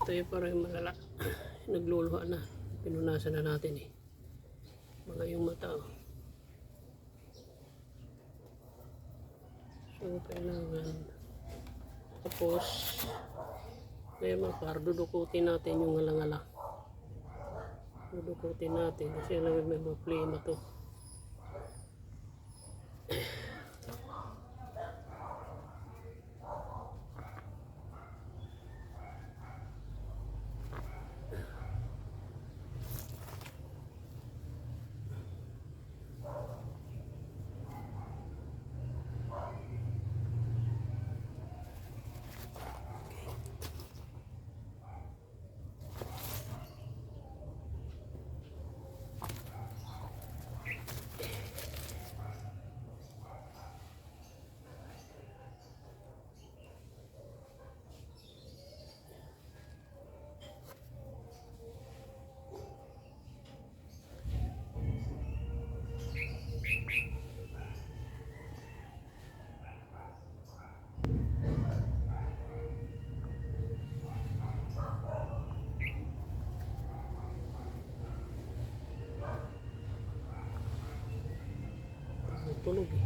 Ito yung parang malala. Nagluluha na. Pinunasan na natin eh. Mga yung mata. Oh. So, kailangan. Tapos, ngayon mga dudukutin natin yung ngala-ngala. Dudukutin natin kasi alam may problema to. Tulog eh.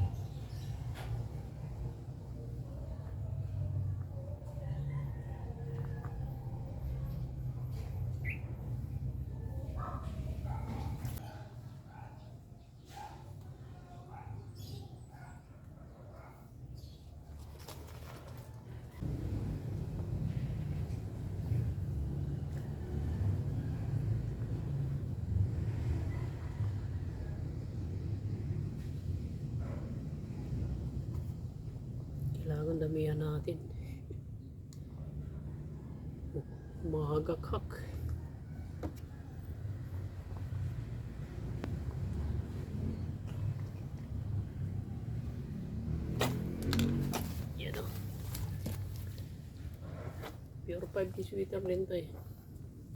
Kailangan damihan natin. Mahagakak. Yan o. Pure 5 sweeter din to eh.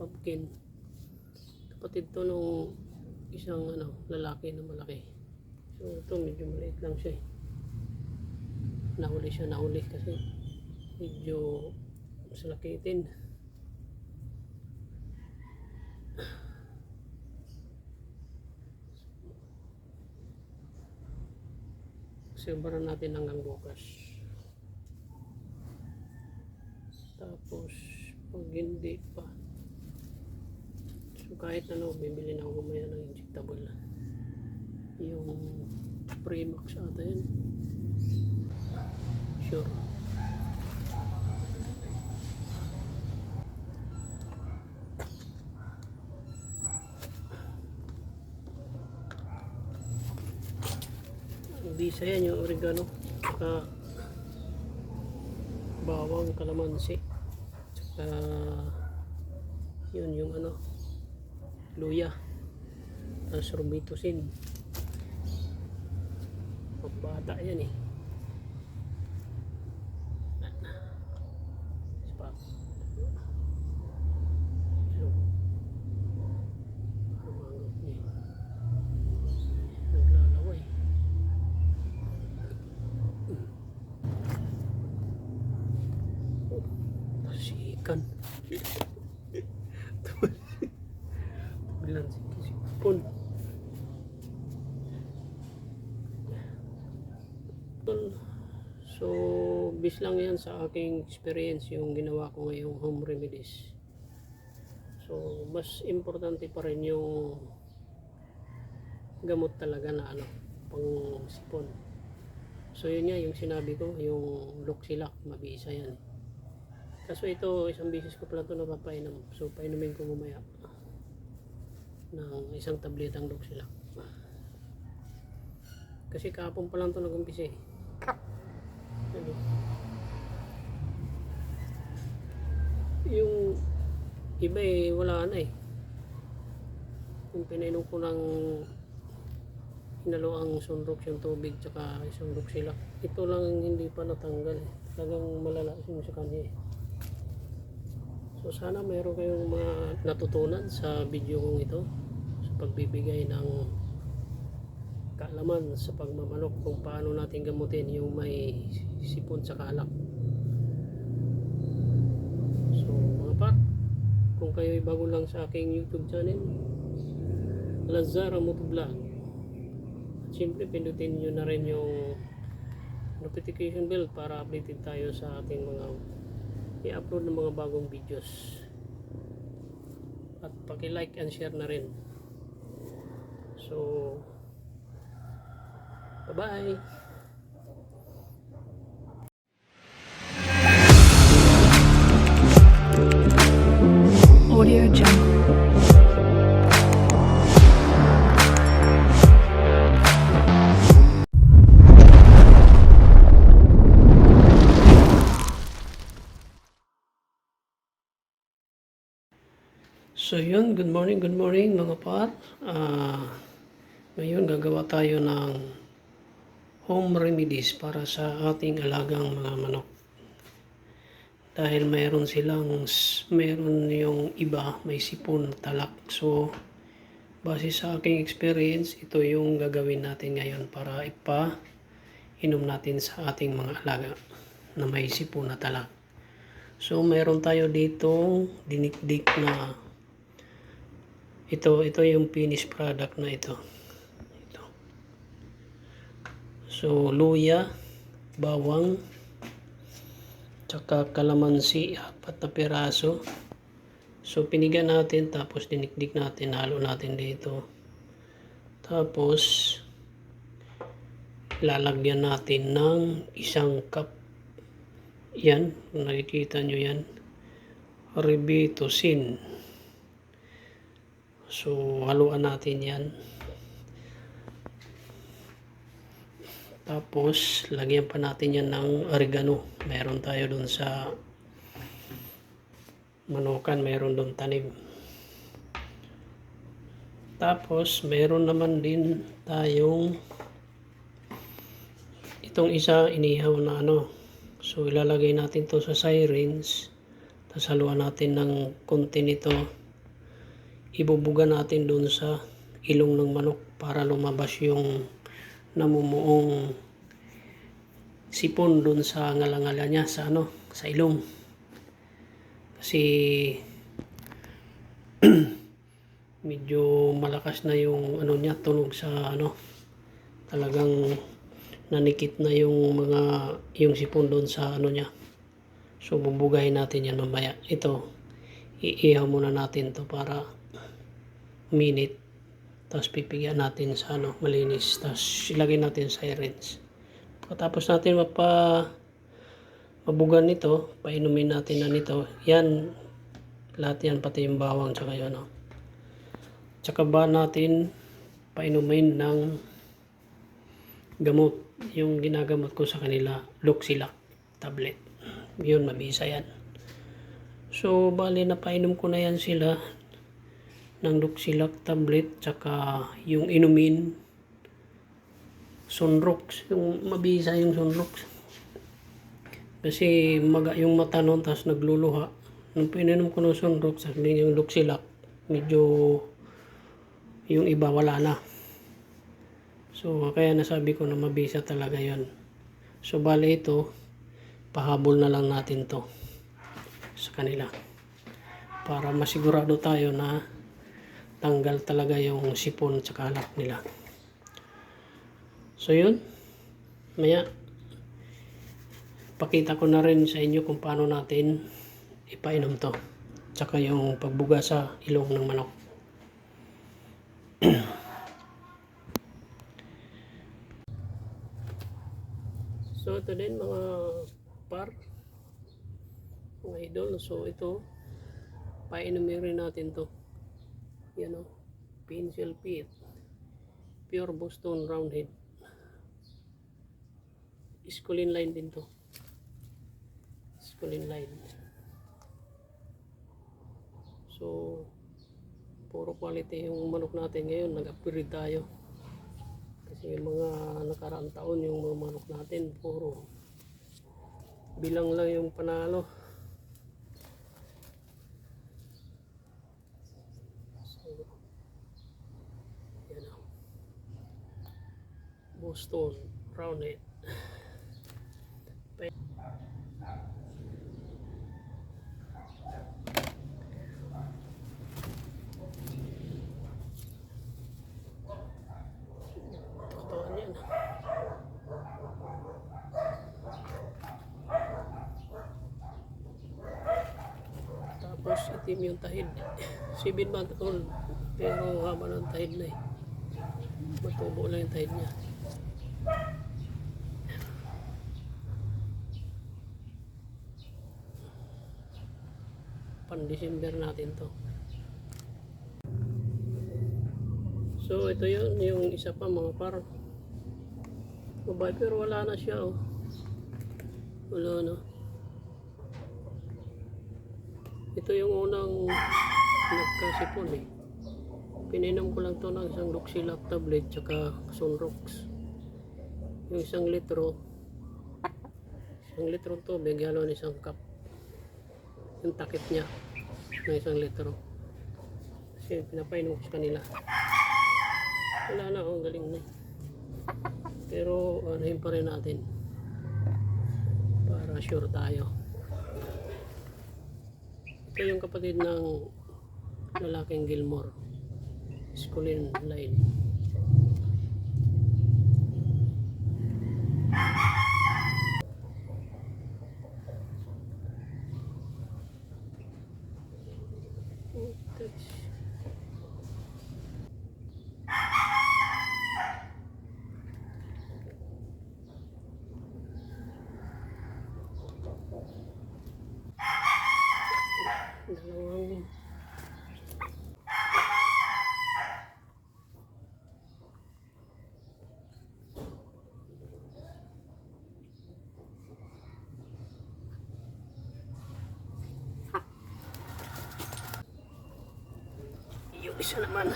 Pumpkin. Kapatid to nung isang lalaki na malaki. So ito medyo maliit lang siya eh. Nahuli kasi medyo salakitin. Silbaran natin hanggang bukas. Tapos pag hindi pa, so kahit bibili na ako mamaya ng injectable yung Premax ata yan. Sure. Bisa yan yung oregano, saka bawang, kalamansi, saka yun yung luya, sorbitosin. Pagbata yan eh. Ikan bilang sipon. So bis lang yan sa aking experience yung ginawa ko ngayong home remedies. So mas importante pa rin yung gamot talaga na pang sipon. So yun nga yung sinabi ko, yung Luxilac, mabisa yan. Kaso ito, isang beses ko pala ito napapainom. So, painumin ko mamaya ng isang tabletang Luxilac. Kasi kahapon pa lang ito nag-umpisa eh. Yung iba eh, wala na eh. Yung pinainom ko ng hinalo ang Sunrox yung tubig tsaka isang Luxilac. Ito lang hindi pa natanggal eh. Talagang malala sa kanya eh. So sana mayroon kayong mga natutunan sa video kong ito sa pagbibigay ng kaalaman sa pagmamanok kung paano natin gamutin yung may sipon sa alak. So mga pat, kung kayo bago lang sa aking YouTube channel, Lazara Motovlog. At syempre pindutin nyo na rin yung notification bell para updated tayo sa ating mga i-upload ng mga bagong videos. At paki-like and share na rin. So, bye-bye! Audio Jungle. So yun, good morning mga par. Ngayon gagawa tayo ng home remedies para sa ating alagang mga manok. Dahil mayroon yung iba, may sipon, talak. So, base sa aking experience, ito yung gagawin natin ngayon para ipa-inom natin sa ating mga alaga na may sipon na talak. So, mayroon tayo ditong dinikdik na ito yung finished product na ito. So, luya, bawang, tsaka kalamansi, 4 na piraso. So, piniga natin, tapos dinikdik natin, halo natin dito. Tapos, lalagyan natin ng 1 cup. Yan, kung nakikita nyo yan. Ribitocin. So, haluan natin yan. Tapos, lagyan pa natin yan ng oregano. Meron tayo dun sa manukan, meron dun tanim. Tapos, meron naman din tayong itong isa inihaw na ano. So, ilalagay natin to sa syringe. Tapos, haluan natin ng konti nito. Ibubuga natin dun sa ilong ng manok para lumabas yung namumuong sipon dun sa ngalangala niya sa sa ilong. Kasi medyo malakas na yung niya, tunog sa talagang nanikit na yung sipon dun sa niya. So bubugahin natin yan mamaya. Ito iihaw muna natin to para minute. Tapos pipigyan natin sa malinis. Tapos ilagay natin sa syringe. Pagkatapos natin mabugan nito, painumin natin na nito. Yan, lahat yan, pati yung bawang tsaka yun. Tsaka ba natin painumin ng gamot. Yung ginagamot ko sa kanila, Luxilac tablet. Yun, mabisa yan. So, bali na painom ko na yan sila ng Luxilac tablet, tsaka yung inumin Sunrox, yung mabisa yung Sunrox kasi maga yung mata nun, tapos nagluluha. Nung pininom ko ng Sunrox, sabi yung Luxilac, medyo yung iba wala na. So kaya nasabi ko na mabisa talaga yon. So bali ito, pahabol na lang natin to sa kanila para masigurado tayo na tanggal talaga yung sipon sa kalak nila. So yun, maya pakita ko na rin sa inyo kung paano natin ipainom to, tsaka yung pagbuga sa ilong ng manok. So ito din mga par, mga idol. So ito, painumin rin natin to. Yan o, pencil pit, pure Boston Roundhead. Sculine line din to. Sculine line. So, puro quality yung manok natin ngayon. Nag-upgrade tayo. Kasi yung mga nakaraang taon, yung mga manok natin, puro bilang lang yung panalo. Boston Roundhead. Tapos itim yung tahid. 7 month old. Pero haba ng tahid na eh. Matubo lang yung tahid niya. Pan-December natin to. So ito yun, yung isa pa mga par. Babae pero wala na siya oh. Wala na. Ito yung unang nagkasipon eh. Pininom ko lang to ng isang Doxilab tablet tsaka Sunrox. Yung isang litro tubig halo ng isang cup. Yung takip niya ng isang litro. Kasi pinapainom ko sa kanila. Wala na oh, galing na. Pero anuhin pa rin natin para sure tayo. Ito yung kapatid ng lalaking Gilmore. Sculin line. Dalawang yung isa naman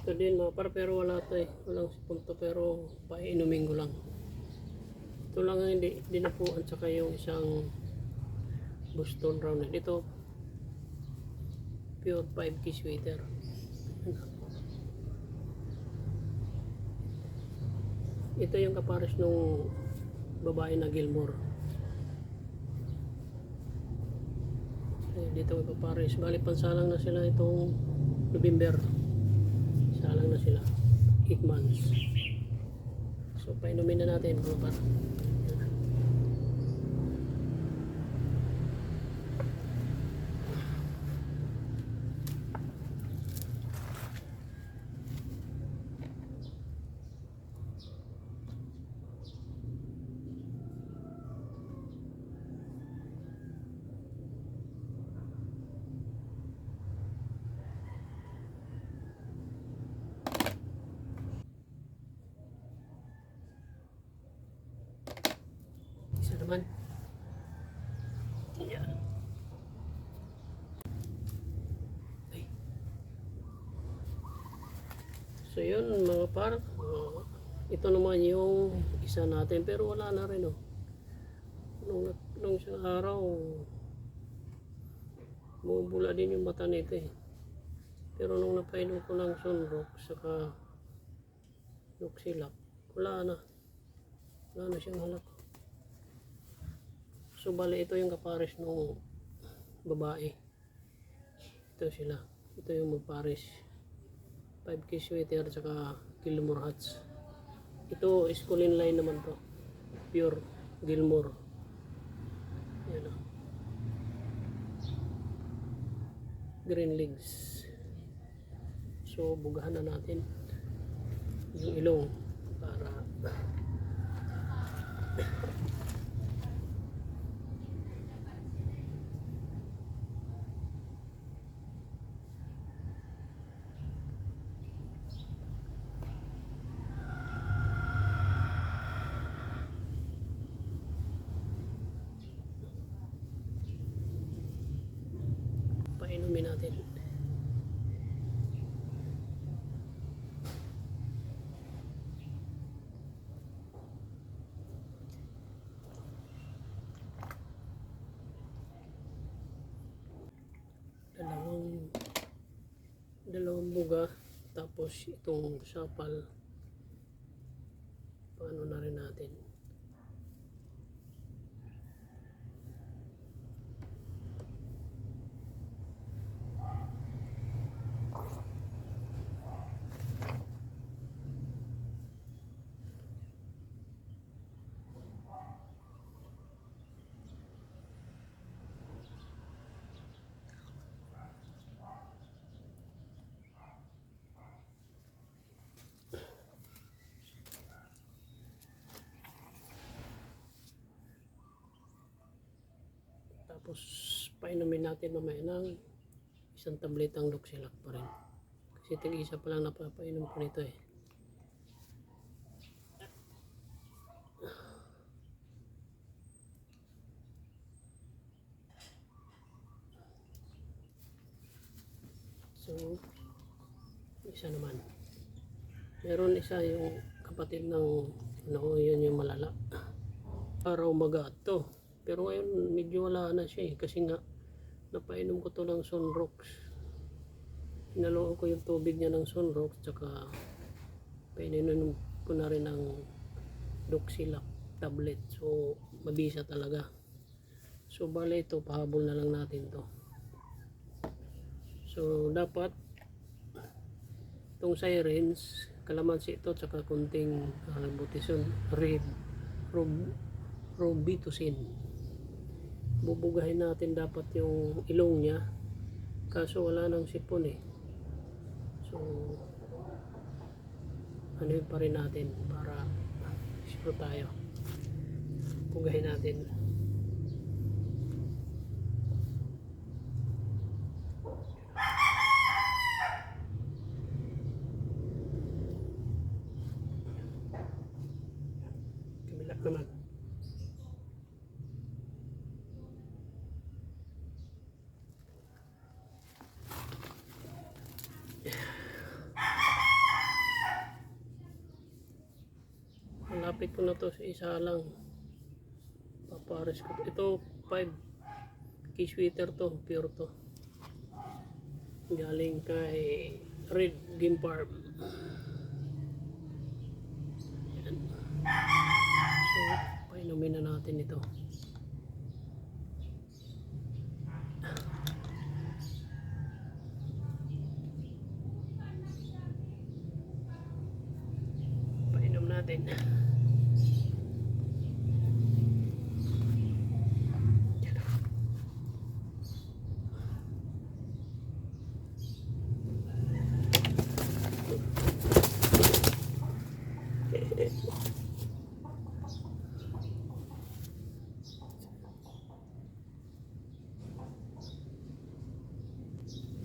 ito din mga par pero wala to eh, walang punto pero painumin ko lang. Ito lang ang hindi dinapuan tsaka yung isang Boston Round ito pure 5K sweater. Ito yung kapares nung babae na Gilmore. Dito may kapares, bali pansalang na sila itong November. Salang na sila 8 months. So painumin na natin mga par. Isa naman. Yan. Ay. So yun mga par. Ito naman yung isa natin pero wala na rin oh. Nung isang araw bumubula din yung mata nito eh. Pero nung napainom ko ng Sunrox saka Doxilab, wala na siyang halak. So bali ito yung kapares ng babae. Ito sila. Ito yung magpares. 5K sweater saka Gilmore hats. Ito Sculin line naman to. Pure Gilmore. Yan o. Green legs. So bugahan na natin yung ilong para painumin natin. Dalawang buga tapos itong sapal paano na rin natin. Tapos painumin natin mamaya ng isang tabletang Doxilac pa rin. Kasi tig-isa pa lang napapainom ko nito eh. So, isa naman. Meron isa yung kapatid ng yun yung malala. Araw maga to. Pero ngayon medyo wala na siya eh. Kasi nga napainom ko to ng Sunrox. Hinaloan ko yung tubig niya ng Sunrox. Tsaka painom ko na rin ng Doxilac tablet. So mabisa talaga. So bale ito pahabol na lang natin to. So dapat itong Sirens, kalamansi ito tsaka kunting Robitussin. Bubugahin natin dapat yung ilong niya, kaso wala nang sipon eh. So ano yun pa rin natin para sure tayo. Bugahin natin. Kabila naman. Malapit ko na to sa isa lang. Papares ko. Ito 5 key sweater to, pure to. Galing kay Red Game Farm. Yan. So, painumin na natin ito. Painom natin.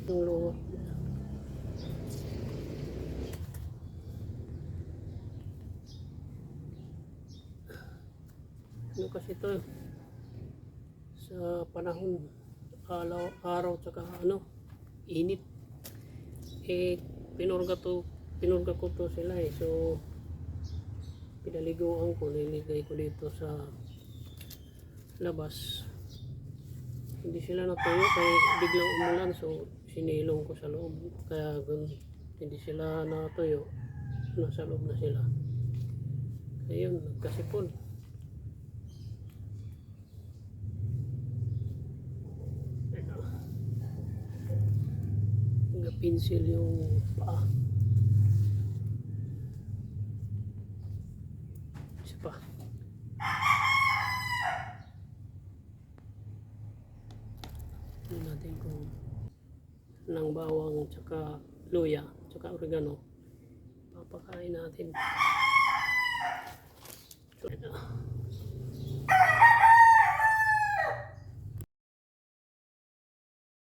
Yung luwak. Ano kasi ito sa panahon araw tsaka init eh pinurga ko to sila eh. So pinaliguan ko, niligay ko dito sa labas. Hindi sila natuyo kaya biglang umulan, so sinilong ko sa loob, kaya hindi sila natuyo, nasa loob na sila. Ayun, nagkasipon. Pinsil yung paa. Isa pa. Tignan natin kung ng bawang tsaka luya tsaka oregano papakain natin. So, ito.